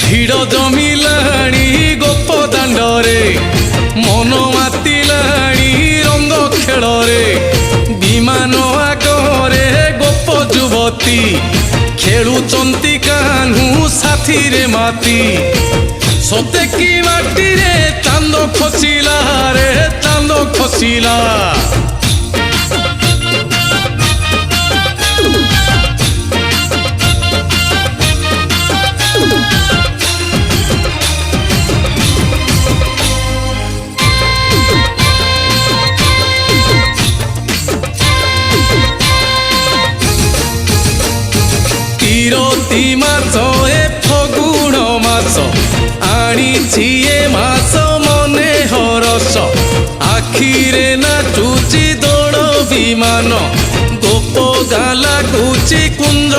ভিড় জমিলাণী গোপ দাণ্ডরে মন মাতিলাণী রঙ্গ খেলরে বিমান আগরে গোপ যুবতী খেলুচন্তি কাহ্নু সাথীরে মাতি সতে কি মাটিরে চাঁদ খসিলা রে চাঁদ খসিলা তিরতি মাছ এ ফগুণ মাছ আনিছি এ মাছ মনে হরস আখিরে নাচুচি দোড় বিমান গোপ গালা কুচি কুঞ্জ